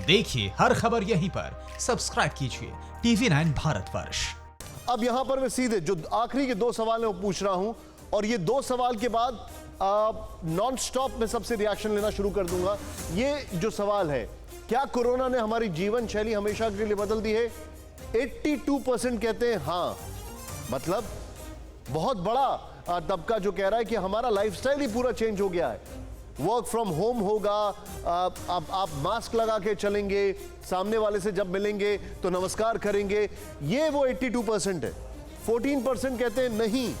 देखिए हर खबर यहीं पर, सब्सक्राइब कीजिए TV9 भारतवर्ष। अब यहां पर मैं सीधे जो आखिरी के 2 सवाल मैं पूछ रहा हूं और ये 2 सवाल के बाद नॉन स्टॉप में सबसे रिएक्शन लेना शुरू कर दूंगा। ये जो सवाल है, क्या कोरोना ने हमारी जीवन शैली हमेशा के लिए बदल दी है? 82% कहते हैं हाँ, मतलब बहुत बड़ा तबका जो कह रहा है कि हमारा लाइफस्टाइल ही पूरा चेंज हो गया है। वर्क फ्रॉम होम होगा, आप मास्क लगा के चलेंगे, सामने वाले से जब मिलेंगे तो नमस्कार करेंगे, ये वो 82% है। 14% कहते हैं नहीं,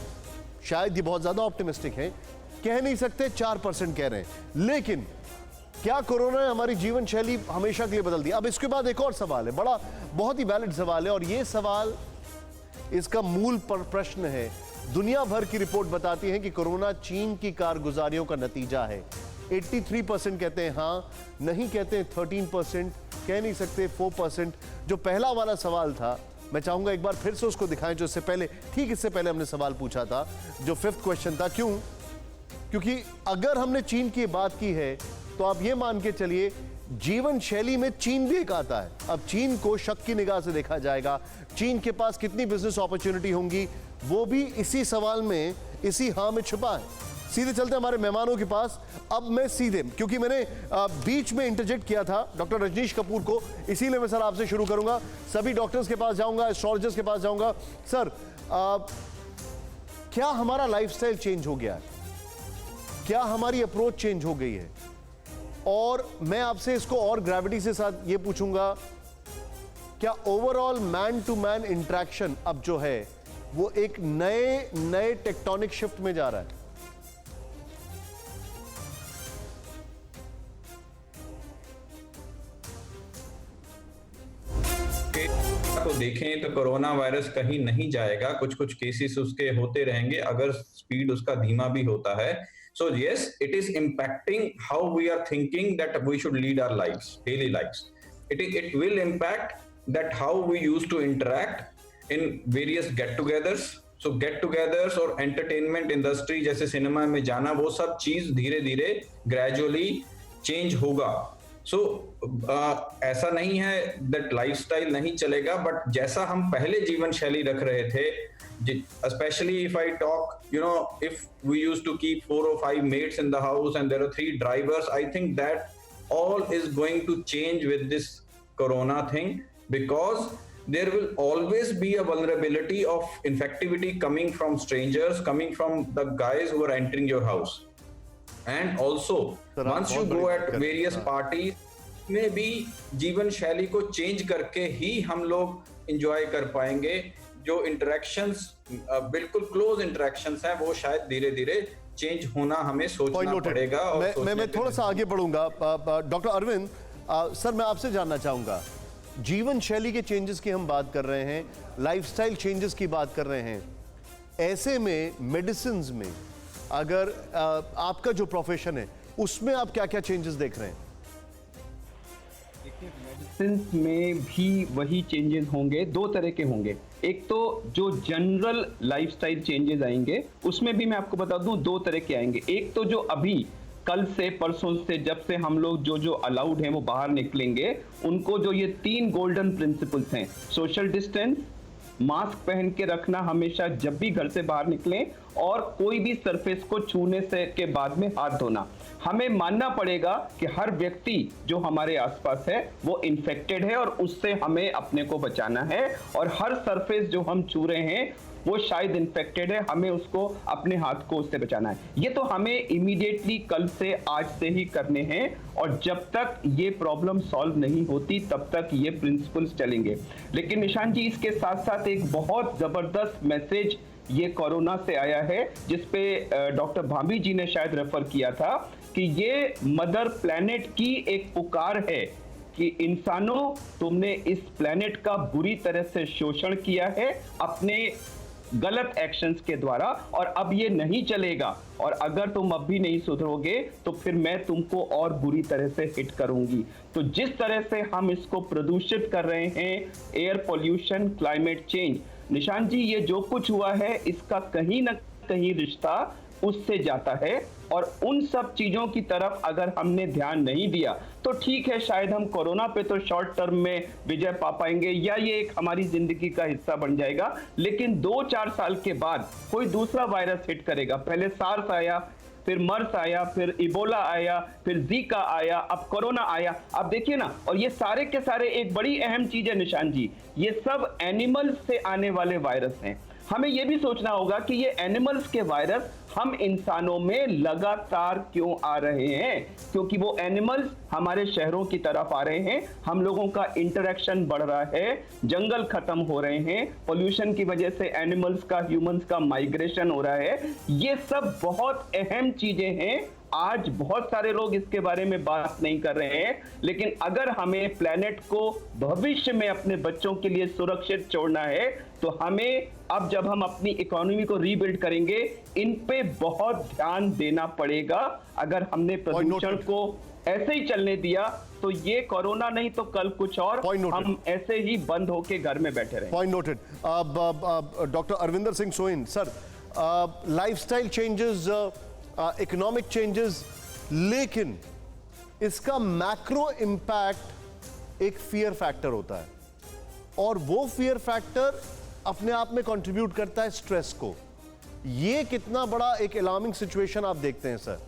शायद ये बहुत ज्यादा ऑप्टिमिस्टिक है, कह नहीं सकते, 4% कह रहे हैं। लेकिन क्या कोरोना ने हमारी जीवन शैली हमेशा के लिए बदल दी? अब इसके बाद एक और सवाल है, बड़ा बहुत ही वैलिड सवाल है, और ये सवाल इसका मूल प्रश्न है। दुनिया भर की रिपोर्ट बताती है कि कोरोना चीन की कारगुजारियों का नतीजा है। 83% कहते हैं हाँ, नहीं कहते हैं 13%, कह नहीं सकते 4%। जो पहला वाला सवाल था, मैं चाहूंगा एक बार फिर से उसको दिखाएं, जो इससे पहले, ठीक इससे पहले हमने सवाल पूछा था, जो 5th क्वेश्चन था। क्यों? क्योंकि अगर हमने चीन की बात की है तो आप ये मान के चलिए जीवन शैली में चीन भी एक आता है। अब चीन को शक की निगाह से देखा जाएगा, चीन के पास कितनी बिजनेस अपॉर्चुनिटी होंगी, वो भी इसी सवाल में, इसी हाँ में छुपा है। सीधे चलते हमारे मेहमानों के पास। अब मैं सीधे, क्योंकि मैंने बीच में इंटरजेक्ट किया था डॉक्टर रजनीश कपूर को, इसीलिए मैं सर आपसे शुरू करूंगा। सभी डॉक्टर्स के पास जाऊंगा, एस्ट्रोलॉजर्स के पास जाऊंगा। सर, क्या हमारा लाइफस्टाइल चेंज हो गया है? क्या हमारी अप्रोच चेंज हो गई है? और मैं आपसे इसको और ग्रेविटी से साथ ये पूछूंगा, क्या overall man to man interaction अब जो है वो एक नए टेक्टोनिक शिफ्ट में जा रहा है? को देखें तो कोरोना वायरस कहीं नहीं जाएगा, कुछ कुछ केसेस उसके होते रहेंगे अगर स्पीड उसका धीमा भी होता है। So yes, it is impacting how we are thinking that we should lead our lives, daily lives. It will impact that how we used to interact in various get-togethers. So get-togethers और entertainment industry जैसे cinema में जाना, वो सब चीज धीरे धीरे gradually change होगा। So ऐसा नहीं है that lifestyle नहीं चलेगा, but जैसा हम पहले जीवन शैली रख रहे थे, especially if I talk, if we used to keep 4 or 5 mates in the house and there are 3 drivers, I think that all is going to change with this corona thing, because there will always be a vulnerability of infectivity coming from strangers, coming from the guys who are entering your house. And also once you go at various parties में भी जीवन शैली को change करके ही हम लोग enjoy कर पाएंगे। जो इंटरेक्शंस बिल्कुल क्लोज इंटरेक्शंस हैं, वो शायद धीरे धीरे चेंज होना हमें सोचना पड़ेगा। और मैं थोड़ा सा आगे बढ़ूंगा। डॉक्टर अरविंद सर, मैं आपसे जानना चाहूंगा, जीवन शैली के चेंजेस की हम बात कर रहे हैं, लाइफस्टाइल चेंजेस की बात कर रहे हैं, ऐसे में मेडिसिन में अगर आपका जो प्रोफेशन है उसमें आप क्या क्या चेंजेस देख रहे हैं? मेडिसिन में भी वही चेंजेस होंगे, 2 तरह के होंगे। एक तो जो जनरल लाइफस्टाइल चेंजेस आएंगे, उसमें भी मैं आपको बता दूं 2 तरह के आएंगे। एक तो जो अभी कल से परसों से जब से हम लोग जो अलाउड हैं वो बाहर निकलेंगे, उनको जो ये 3 गोल्डन प्रिंसिपल्स हैं, सोशल डिस्टेंस, मास्क पहन के रखना हमेशा जब भी घर से बाहर निकलें, और कोई भी सरफेस को छूने से के बाद में हाथ धोना। हमें मानना पड़ेगा कि हर व्यक्ति जो हमारे आसपास है वो इन्फेक्टेड है और उससे हमें अपने को बचाना है, और हर सरफेस जो हम छू रहे हैं वो शायद इन्फेक्टेड है, हमें उसको अपने हाथ को उससे बचाना है। ये तो हमें इमीडिएटली कल से, आज से ही करने हैं, और जब तक ये प्रॉब्लम सॉल्व नहीं होती तब तक ये प्रिंसिपल्स चलेंगे। लेकिन निशान जी, इसके साथ साथ एक बहुत जबरदस्त मैसेज ये कोरोना से आया है, जिसपे डॉक्टर भाभी जी ने शायद रेफर किया था, कि ये मदर प्लैनेट की एक पुकार है कि इंसानों, तुमने इस प्लैनेट का बुरी तरह से शोषण किया है अपने गलत एक्शंस के द्वारा, और अब ये नहीं चलेगा, और अगर तुम अब भी नहीं सुधरोगे तो फिर मैं तुमको और बुरी तरह से हिट करूंगी। तो जिस तरह से हम इसको प्रदूषित कर रहे हैं, एयर पॉल्यूशन, क्लाइमेट चेंज, निशान जी, ये जो कुछ हुआ है इसका कहीं ना कहीं रिश्ता उससे जाता है। और उन सब चीजों की तरफ अगर हमने ध्यान नहीं दिया तो ठीक है, शायद हम कोरोना पे तो शॉर्ट टर्म में विजय पा पाएंगे या ये एक हमारी जिंदगी का हिस्सा बन जाएगा, लेकिन 2-4 साल के बाद कोई दूसरा वायरस हिट करेगा। पहले सार्स आया, फिर मर्स आया, फिर इबोला आया, फिर जीका आया, अब कोरोना आया। अब देखिए ना, और ये सारे के सारे एक बड़ी अहम चीज है निशान जी, ये सब एनिमल्स से आने वाले वायरस हैं। हमें ये भी सोचना होगा कि ये एनिमल्स के वायरस हम इंसानों में लगातार क्यों आ रहे हैं, क्योंकि वो एनिमल्स हमारे शहरों की तरफ आ रहे हैं, हम लोगों का इंटरेक्शन बढ़ रहा है, जंगल खत्म हो रहे हैं, पोल्यूशन की वजह से एनिमल्स का ह्यूमंस का माइग्रेशन हो रहा है। ये सब बहुत अहम चीजें हैं। आज बहुत सारे लोग इसके बारे में बात नहीं कर रहे हैं, लेकिन अगर हमें प्लेनेट को भविष्य में अपने बच्चों के लिए सुरक्षित छोड़ना है तो हमें अब जब हम अपनी इकोनॉमी को रीबिल्ड करेंगे, इन पे बहुत ध्यान देना पड़ेगा। अगर हमने प्रदूषण को ऐसे ही चलने दिया तो ये कोरोना नहीं तो कल कुछ और, हम ऐसे ही बंद होके घर में बैठे रहेंगे। Point noted. Doctor Arvinder Singh Soin sir, lifestyle changes, economic changes, लेकिन इसका मैक्रो इम्पैक्ट एक फियर फैक्टर होता है, और वो फियर फैक्टर अपने आप में कंट्रीब्यूट करता है स्ट्रेस को। ये कितना बड़ा एक अलार्मिंग सिचुएशन आप देखते हैं सर?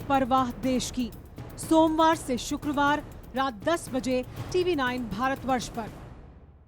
परवाह देश की, सोमवार से शुक्रवार रात 10 बजे TV9 भारतवर्ष पर।